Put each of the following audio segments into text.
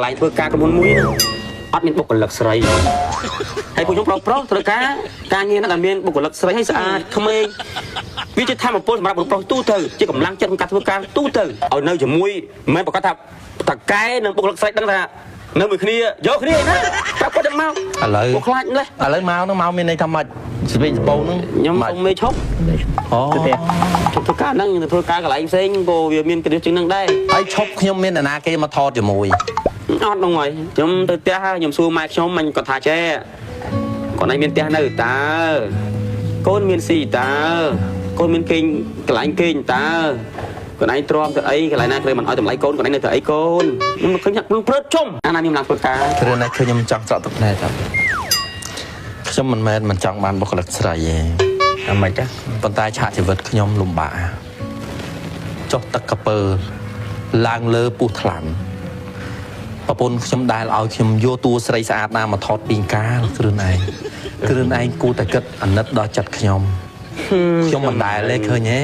lại vừa ca cái môn mũi nữa bắt miền bốc còn lật sấy hay phụ chúng pro từ ca nghe nó làm miền bốc còn lật sấy hay sao không ơi vì chỉ tham một bộ mà pro tu từ chỉ cầm lăng chân ca tu từ ở nơi chỉ mũi mấy bọc cá thập cái nó bốc lật sấy đăng ra nơi người kia vô kia nữa các có đâm mau bốc lại nữa lấy mau nó mau miền này thầm mệt vì bầu nó nhưng mà ông mê chốc thôi cá năng thôi cá cái lại xem cô về miền cái điều chứng năng đây ai chốc nhưng miền là kia mà thò cho mùi ọt đâu ngoài chúng tôi té nhầm xu mai trong mình còn thà che còn anh miền té nơi ta côn miền xì ta côn miền kinh cái lại kinh ta còn anh trom từ ấy cái lại na cái mình hỏi tầm lấy côn còn anh nơi từ ấy côn nhưng mà không nhặt luôn rớt chung anh em làm cá cái nàyคือnhầm chọn chọn tục này thật cho mình chọn bàn bọc lật sợi làm mày chắc bàn tay chạ chỉ vật nhom lùm bạ cho tắc cà pơ lang lơ pu thẳngปนខ្ញុំដែលឲ្យខ្ញុំយកតួស្រីស្អាតណាមកថតពីកាគ្រឿងឯងគូតែគិតអាណិតដល់ចិត្តខ្ញុំមិនដែលលេឃើញទេ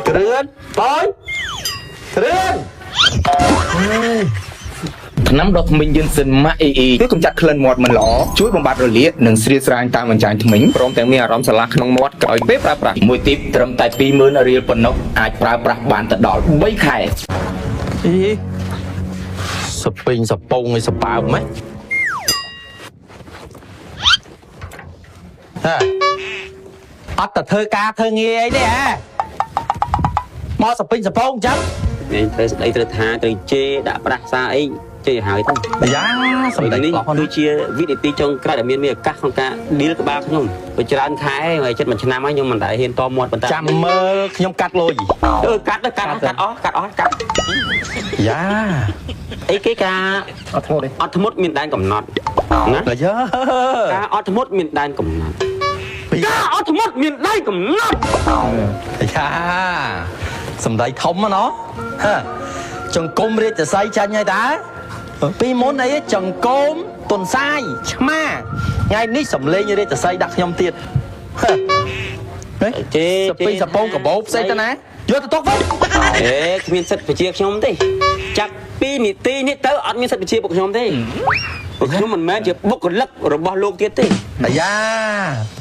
គ្រឿងបងគ្រឿងน้ำดอกมินยืนสินมาอีเพื่อกำจัดเคลื่อนหมดมันหล่อช่วยบำบัดระเลียหนึ่งเสียสลายตามมันจางทิ้งพร้อมแต่มีอารมณ์สลักน้องมดก่อยเป๊ะปลาปลามวยติบเติมแต่ปีมือนาเรียปนกอาจปลาปลาบานตะดอดใบไข่สปริงสปงไอ้สปาไหมอัดแต่เธอกาเธอเงี้ยไอ้เนี่ยมอสปริงสปงจับนี่เธอไอ้เธอทาเธอเจđãปราศาไอ้เจหายทั้งย่าสมัยนี้ดูเชียวิธีตีจงกระดาษเมียนมีกักของกาดีแล้วก็บ้าขยมไปจานขายไอ้เจ็ดมันชนะไหมยมมันได้เห็นตอมหมดมันจำเมื่อขยมกัดเลยกัดย่าไอ้เกกาอัธมดมีนได้กับน็อตนะเยอะกาอัธมดมีนได้กับน็อตกาอัธมดมีนได้กับน็อตย่าสมัยทอมมาเนาะจงกลมเรียกจะใส่ใจไงตาปีมดไอ้จังโกมตุนไส้ชมาไงนี่สำเร็จยังได้แต่ใส่ดักยำเตียดเจ๊สปีสปงกับโบ๊บใส่ตานะโยตะตกไว้มีสัตว์ไปเชียร์ชมดิจับปีมีตีนี่เต๋ออัดมีสัตว์ไปเชียร์พวกชมดิพวกชมมันแม้จะบุกลักระบอบโลกเตี้ยดิแต่ย่า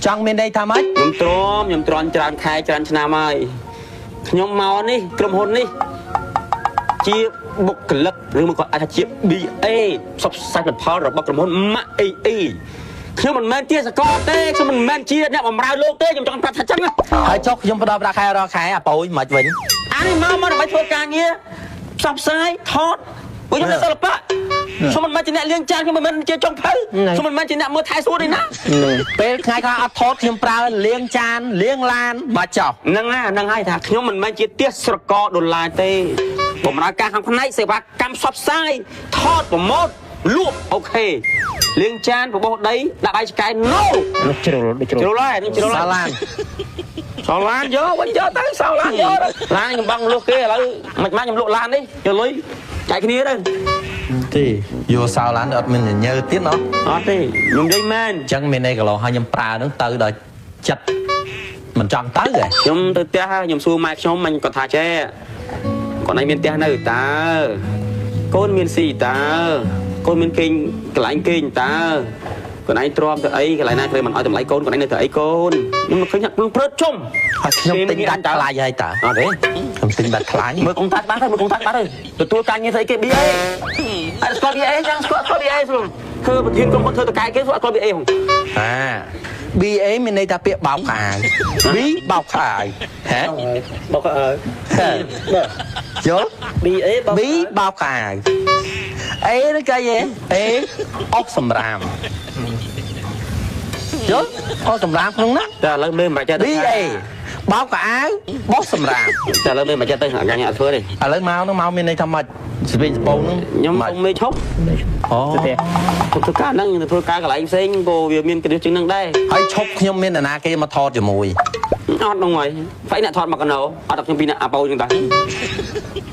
จังเมนได้ทำไหมยำตรอมยำตรอนจานคายจานชนะไหมยำเมานี่กลุ่มคนนี่เจี๊ยบุกลักหรือมันก็อาจจะเจี๊ยบบีเอสับใส่เป็นพอระบอบกลุ่มคนมาเอคือมันแมนเจี๊ยสกอเต้คือมันแมนเจี๊ยเนี่ยมันราวโลกเต้ยำจังปัดทัดจังอ่ะไอ้ชกยำประดับราคารอขายอ่ะปุ๋ยหมดวิ่งอันนี้มาทำไมโชว์การเงี้ยสับใส่ทอดปุ๋ยยังไม่สลับปะสมมันมาจีเนี่ยเลี้ยงจานคือมันเจี๊ยจงเผาสมมันมาจีเนี่ยมือไทยสู้เลยนะเป็นไงก็เอาทอดยำปลาเลี้ยงจานเลี้ยงลานมาเจาะนั่งให้ถักยำมันมาจีเตี้ยสกอโดนลายเต้ผมรักการทำข้างในเสียว่ากำซับไส้ทอดผมมดลวกโอเคเลี้ยงจานผมบอกได้ดับไอ้ไก่โน่จุลไล่ซาลานเยอะวันเยอะตั้งซาลานเยอะร้านยังบังลูกเกแล้วมันมายังลูกร้านนี่จะลุยใจแค่นี้เลยที่อยู่ซาลานอดมันเยอะติดเนาะที่ลุงได้แม่นจังเมนในกับเราให้ยำปลาต้องตื่นเลยจัดมันจังตื่นเลยยำตื่นเต้ยำซูมาชมมันก็ท่าแช่còn anh miền tây nơi ta côn miền xì ta côn miền kinh cái lại kinh ta còn anh trom từ ấy cái lại na cái mình hỏi tầm lấy côn còn anh nơi từ ấy côn nhưng mà không nhặt luôn rớt chung không tính đặt lại vậy ta đấy không tính đặt lại mới công tác bán thôi tụi tôi càng như thế cái bia anh có bia chẳng có bia luôn thưa một thiên công con thưa từ cái có bia không bí ấy mình đây ta biết bọc hài bí bọc hài hả bọc hài chốt bí bọc hài ấy nó cái gì ấy ốc sầm ram chốt ốc sầm ram không đó trả lời bên mà cha bí ấy bọc áo bóc sầm ram trả lời bên mà cha tên hả nhà thưa đi lấy máu nó máu mình đây thăm mệt vì bầu nó nhưng mà mê chốc tôi cá năng tôi cá cái lại xem cô việc miền cái điều chứng năng đây hay chốc nhưng miền là kia mà thọt cho mùi ọt đâu ngoài phải là thọt mà còn nấu ọt đọc trong pin à bao chúng ta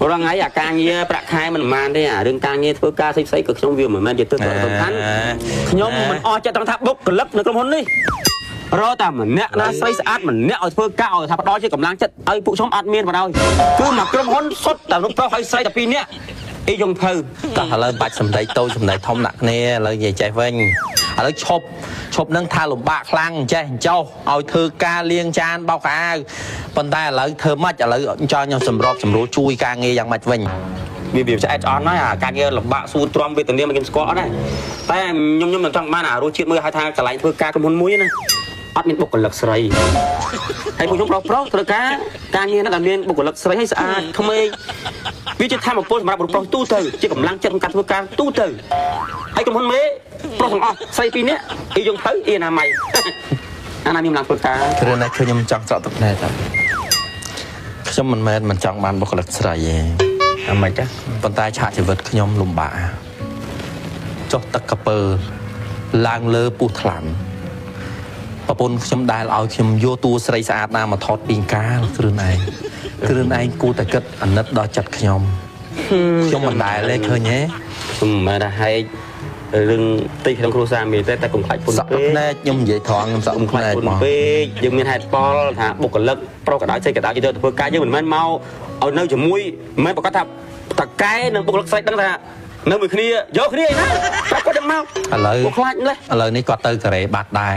rồi đang ấy à càng như bạc hai mình màn đây à đừng càng như tôi cá xây cực trong việc mà mình chỉ tôi thắng nhóm mình o cho tao tháp bốc lấp nữa con hôn đi រកតែម្នាក់ណាស្រីស្អាតម្នាក់ឲ្យធ្វើការឲ្យថាផ្ដល់ជាកម្លាំងចិត្តឲ្យពួកខ្ញុំអត់មានបណ្ដោយគឺមកក្រុមហ៊ុនសុទ្ធតែមនុស្សប្រុសហើយស្រីតែពីរនាក់អីយងភៅ តោះឥឡូវបាច់សម្ដីតូចសម្ដីធំដាក់គ្នាឥឡូវនិយាយចេះវិញឥឡូវឈប់នឹងថាលំបាកខ្លាំងចេះចោះឲ្យធ្វើការលាងចានបោកខោអាវប៉ុន្តែឥឡូវធ្វើម៉េចឥឡូវចង់ខ្ញុំសម្របសម្រួលជួយការងារយ៉ាងម៉េចវិញ វាឆ្អែតឆ្អន់ហើយអាការងារលំបាកសួរទ្រាំវេទនាមិនគេស្គាល់អត់ដែរតែខ្ញុំមិនចង់បានអារសជាតិមើលឲ្យថាកន្លែងធ្វើការក្រុមហ៊ុនមួយណាអត់មានបុគ្គលិកស្រីហើយពួកខ្ញុំប្រុសត្រូវការងារហ្នឹងអត់មានបុគ្គលិកស្រីឲ្យស្អាតក្មេងវាជាធម៌ពលសម្រាប់បុគ្គលិកទូទៅជាកម្លាំងចិត្តក្នុងការធ្វើការទូទៅហើយក្រុមហ៊ុនមេប្រុសទាំងអស់ស្រីពីរនាក់អីយងទៅអីណាម៉ៃអាណាមានកម្លាំងធ្វើការ គ្រាន់តែខ្ញុំចង់ស្រកទឹកណែតខ្ញុំមិនមែនមិនចង់បានបុគ្គលិកស្រីទេ អាម៉េចចា ប៉ុន្តែឆាកជីវិតខ្ញុំលំបាកចុះទឹកកពើឡើងលើពុះថ្លាន់ប្រពន្ធខ្ញុំដែលឲ្យខ្ញុំយកតួស្រីស្អាតណាមកថតពីកាលគ្រឿងឯងគួរតែគិតអាណិតដល់ចិត្តខ្ញុំមិនដែលទេឃើញទេ ខ្ញុំមិនថាហែករឿងទីក្នុងគ្រួសារមានតែកុំខ្លាចពុនពេក ខ្ញុំនិយាយត្រង់ខ្ញុំសក់មុខ ខ្លាចពុនពេកយើងមានហេតុផលថាបុគ្គលិកប្រុសកដៅចេះកដៅទៅធ្វើការយើងមិនមែនមកឲ្យនៅជាមួយមិនមែនប្រកាសថាតកែនិងបុគ្គលិកស្រីដឹងថានៅមួយគ្នាយកគ្នាឯណាគាត់ដឹងមក ឥឡូវ ខ្លាចលេះ ឥឡូវនេះគាត់ទៅកូរ៉េបាត់ដែរ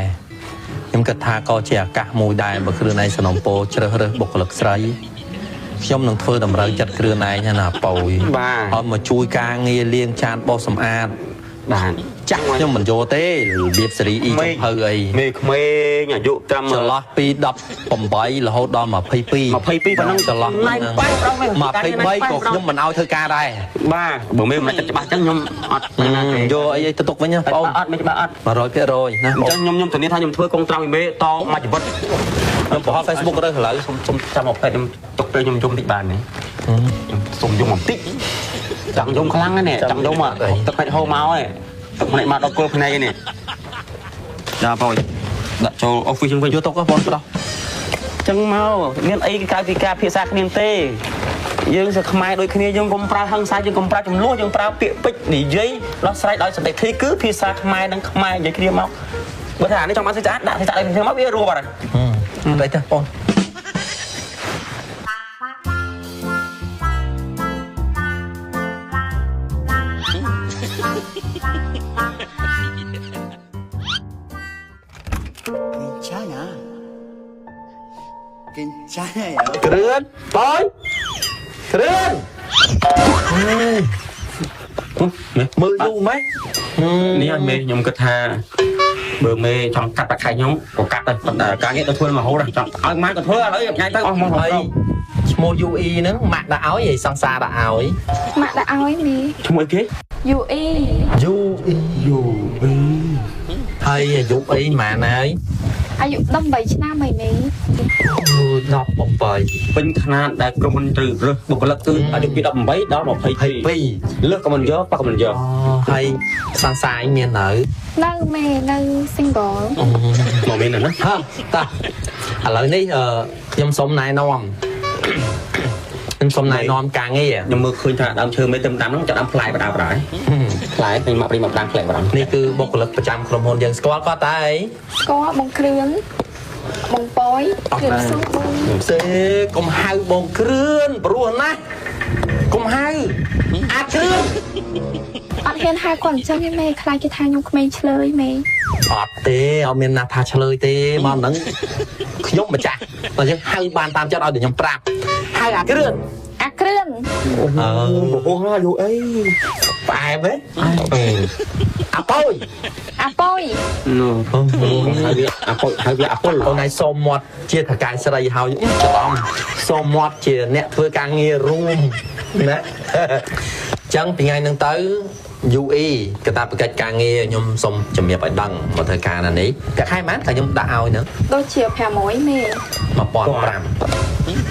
ខ្ញុំគិតថាក៏ជាឱកាសមួយដែរបើគ្រឿងឯងសនំពោជ្រើសរើសបុគ្គលិកស្រីខ្ញុំនឹងធ្វើតម្រូវចិត្តគ្រឿងឯងណាប៉ូយឲ្យមកជួយការងារលាងចានបោសសម្អាត បាទ ចាក់ខ្ញុំមិនយកទេរបៀបសេរីអ៊ីចំភៅអី មេក្មេងអាយុត្រឹម ចន្លោះពី18រហូតដល់22 ប៉ុណ្ណឹង ចន្លោះហ្នឹង23ក៏ខ្ញុំមិនឲ្យធ្វើការដែរ បាទបើមេមិនច្បាស់អញ្ចឹងខ្ញុំអត់ យកអីទៅទុកវិញណាបង អត់មិនច្បាស់អត់ 100% ណា អញ្ចឹងខ្ញុំធានាថាខ្ញុំធ្វើកងត្រង់ពីមេតមកជីវិត ខ្ញុំបង្ហោះ Facebook រើសឥឡូវ សុំចាំមកពេទ្យខ្ញុំទុកពេលខ្ញុំយំតិចបានទេខ្ញុំសុំយំបន្តិចចង់យំខ្លាំងណាស់ចង់យំទឹកខ្លាច់ហូរមកហើយទឹកភ្នែកមកដល់គល់ភ្នែកនេះចាបងដាក់ចូល office វិញ យកទុកបងប្រុស ចឹងមកមានអីក្រៅពីការភាសាគ្នាទេយើងសខ្មែរដូចគ្នាយើងកុំប្រើហឹង្សាយើងកុំប្រើចំនួនយើងប្រើពាក្យពេចន៍និយាយដោះស្រាយដោយសន្តិភាពគឺភាសាខ្មែរនិងខ្មែរនិយាយគ្នាមកបើថាអានេះចង់បានស្អាតដាក់ស្អាតឲ្យគ្នាមកវារួមបាត់ហើយ đây ta con 괜찮아요. keren tôi keren mười du mấy នេះឲ្យមេខ្ញុំគិតថាបើមេចង់កាត់បាក់ខែខ្ញុំក៏កាត់ដែរប៉ុន្តែការងារទៅធ្វើមករហូតចង់ឲ្យម៉ាក់ក៏ធ្វើឥឡូវថ្ងៃទៅអស់មកហើយ ឈ្មោះ UE ហ្នឹងម៉ាក់ដាក់ឲ្យឯងសង្សារដាក់ឲ្យ ម៉ាក់ដាក់ឲ្យមី ឈ្មោះអីគេ UE UE ហើយអាយុអីម៉ានហើយ អាយុ18ឆ្នាំហើយមី 18 ពេញຂະຫນាតដែលក្រុមហ៊ុនត្រូវរើសបុគ្គលិកគឺអាយុពី18ដល់22លើសក៏មិនយកប៉ះក៏មិនយក ហើយសង្សារឯងមាននៅ នៅមីនៅ single មកមានណា ហ៎តាឥឡូវនេះខ្ញុំសុំណែនាំខ្ញុំសុំណែនាំការងារ ខ្ញុំមើលឃើញថាដើមឈើមេទឹមតាមហ្នឹងចាក់ដើមផ្លែបដាបដាផ្លែពេញមកព្រីមកដាំផ្លែបដា នេះគឺបុគ្គលិកប្រចាំក្រុមហ៊ុនយើងស្គាល់គាត់តើអី ស្គាល់បងគ្រឿនបងប៉យគ្រឿនសុំបង ទេកុំហៅបងគ្រឿនព្រោះណាស់កុំហៅអាគ្រឿន អត់ហ៊ានហៅគាត់អញ្ចឹងទេមីខ្លាចគេថាខ្ញុំក្មេងឆ្លើយមី អត់ទេអត់មានណាថាឆ្លើយទេមកហ្នឹងខ្ញុំម្ចាស់បើយើងហៅបានតាមចិត្តឲ្យតែខ្ញុំប្រាប់ហៅអាគ្រឿន អាគ្រឿន អូហ៎យូអី ផ្អែមហ៎អាប៉ោយ អាប៉យ នោះហៅវាអាប៉ុលហៅវាអាប៉ុល អូនឯងសូមមាត់ជាថកែស្រីហើយច្រឡំសូមមាត់ជាអ្នកធ្វើការងាររួមណាចឹងពីថ្ងៃហ្នឹងទៅ UE កតាបកិច្ចការងារខ្ញុំសូមជំរាបឲ្យដឹងមកធ្វើការណានេះតែខែម៉ានតែខ្ញុំដាក់ឲ្យហ្នឹង ដូចជា500មី 1500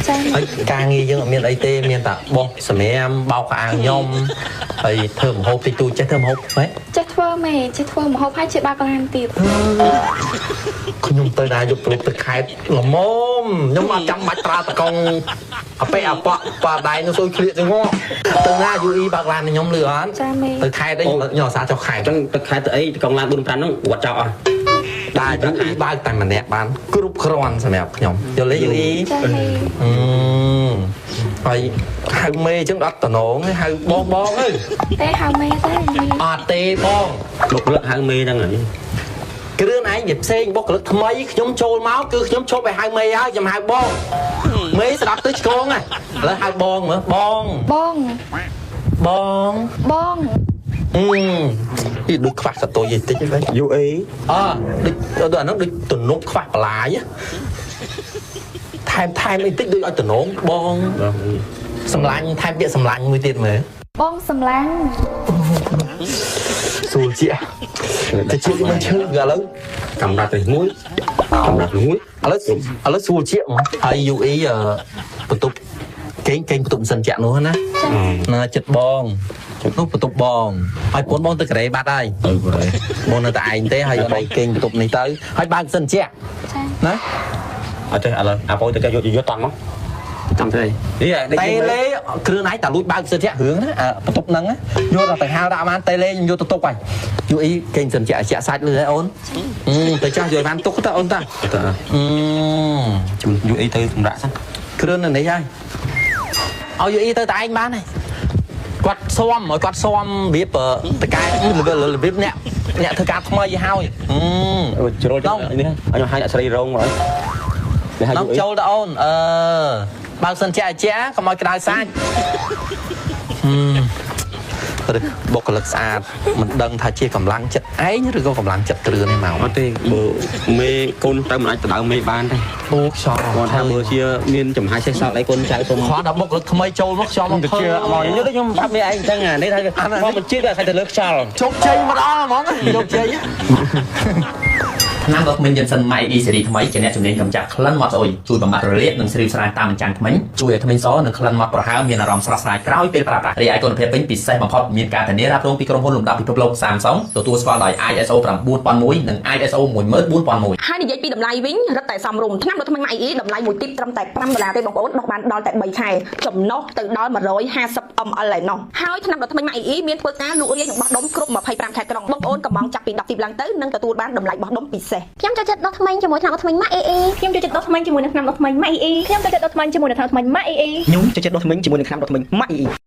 ចា៎ ហើយការងារយើងអត់មានអីទេមានតែបោះសម្រាមបោកខោអាវខ្ញុំហើយធ្វើម្ហូបតិចតួចចេះធ្វើម្ហូបហ៎ ចេះធ្វើមីចេះធ្វើម្ហូបហើយជាបាក់ឡានទៀត ខ្ញុំទៅដែរយកព្រឹកទឹកខែល្មមខ្ញុំអត់ចាំបាច់ប្រើតកង់អាប៉ែអាប៉ប៉ាដៃនោះសួយឃ្លៀកទៅងក់ទៅណា UE បាក់ឡានខ្ញុំលឺអត់ ចាមី ទៅខែនេះខ្ញុំអាសាចុះខែ អញ្ចឹងទឹកខែទៅអីកងឡាន4 5ហ្នឹងវត្តចោលអស់ ได้ยูอีบ้านแต่มันแนบบ้านกรุบครอนสมัยขยมเดี๋ยวเลยยูอี ចាហើយ ไปหาเมย์จังรัดตะโหนงหาบองเอ้ย តែហៅមេទេមេ อาเตบอง បុគ្គលិកហៅមេហ្នឹងហើយ គ្រឿងឯងនិយាយផ្សេងបុគ្គលិកថ្មីខ្ញុំចូលមកគឺខ្ញុំឈប់ឲ្យហៅមេហើយខ្ញុំហៅបងមេស្ដាប់ទៅឆ្កងហ្នឹងឥឡូវហៅបងមើលបង បង បង បង នេះដូចខ្វះសតុយតិចហ្នឹង យូអេ ដូចអាហ្នឹងដូចទំនុកខ្វះបន្លាយថែមអីតិចដូចឲ្យតំណងបងសម្លាញ់ថែមពាក្យសម្លាញ់មួយទៀតមើល បងសម្លាញ់ សួរជាតែជាមិនឈឺឥឡូវ កម្រាត់ទៅមួយកម្រាត់មួយ ឥឡូវសួរជាហើយយូអ៊ីបន្ទប់កេងបន្ទប់សិនជាក់នោះណាណាចិត្តបងនោះបន្ទប់បងហើយពូនបងទៅកូរ៉េបាត់ហើយ ទៅកូរ៉េ បងនៅតែឯងទេហើយអត់ឲ្យកេងបន្ទប់នេះទៅហើយបើកសិនជាក់ ចា ណា អត់ទេឥឡូវអាប៉ូទៅគេយកតង់មកចាំទេនេះ តេលេគ្រឿងឯងតែលួចបើកសិនជាក់រឿងណាបន្ទប់ហ្នឹងយកដល់ទៅហៅដាក់បានតេលេខ្ញុំយកទៅទុកហើយយូអ៊ីកេងសិនជាក់ជាក់សាច់លឺហើយអូនទៅចាស់យកបានទុកទៅអូនតាជំយូអីទៅសម្រាប់សិន គ្រឿងនៅនេះហើយឲ្យយូអ៊ីទៅតែឯងបានហើយគាត់ស៊ំឲ្យគាត់ស៊ំរបៀបតកែរបៀបអ្នកធ្វើការថ្មីហើយ ជ្រុលនេះឲ្យហៅអស្រីរងមកហើយ น้องចូលទៅអូនបើសិនជាអាចារ្យកុំឲ្យក្តៅសាច់បុគ្គលិកស្អាតមិនដឹងថាជាកម្លាំងចិត្តឯងឬក៏កម្លាំងចិត្តគ្រឿងនេះមក អត់ទេបើមេកូនទៅមិនអាចទៅដៅមេបានទេ អូខ្យល់ គាត់ថាបើជាមានចំហាយសេះសល់អីកូនចៅទៅមក គាត់ដល់បុគ្គលិកថ្មីចូលមកខ្យល់មក ទៅជឿអមខ្ញុំប្រាប់មេឯងអញ្ចឹងនេះថាមកមិនជឿតែទៅលើខ្យល់ ជោគជ័យមកដល់ហ្មងជោគជ័យ ឆ្នាំដុតមីនយិនសិនម៉ៃអ៊ីសេរីថ្មីជាអ្នកជំនាញកម្ចាត់ក្លិនមាត់ស្អុយជួយបំបត្តិរលាកនិងស្រីស្រាយតាមអញ្ចាំងថ្មីជួយឲ្យថ្មីសនិងក្លិនមាត់ប្រហើមមានអារម្មណ៍ស្រស់ស្រាយក្រោយពេលប្រើប្រាស់រីឯគុណភាពវិញពិសេសបំផុតមានការធានារ៉ាប់រងពីក្រុមហ៊ុនលំដាប់ពិភពលោក Samsung ទទួលស្គាល់ដោយ ISO 9001 និង ISO 14001 ហើយនិយាយពីតម្លៃវិញរឹតតែសមរម្យឆ្នាំដុតថ្មីម៉ៃអ៊ីតម្លៃមួយទីបត្រឹមតែ$5ទេបងប្អូនដុសបានដល់តែ3ខែចំណុះទៅដល់150 ml ឯណោះហើយឆ្នាំដុតថ្មីម៉ៃអ៊ីមានធ្វើការលក់រាយនិងបោះដុំគ្រប់25ខែក្រុងបងប្អូនកំងចាប់ពី10ទីបឡើងទៅនឹងទទួលបានតម្លៃបោះដុំពិសេស ខ្ញុំចូលចិត្តដុសថ្មីជាមួយថ្នាំដុសថ្មីម៉ាក់អ៊ីអ៊ី ខ្ញុំចូលចិត្តដុសថ្មីជាមួយនឹងថ្នាំដុសថ្មីម៉ៃអ៊ី ខ្ញុំចូលចិត្តដុសថ្មីជាមួយនឹងថ្នាំដុសថ្មីម៉ាក់អ៊ីអ៊ី ខ្ញុំចូលចិត្តដុសថ្មីជាមួយនឹងថ្នាំដុសថ្មីម៉ាក់អ៊ី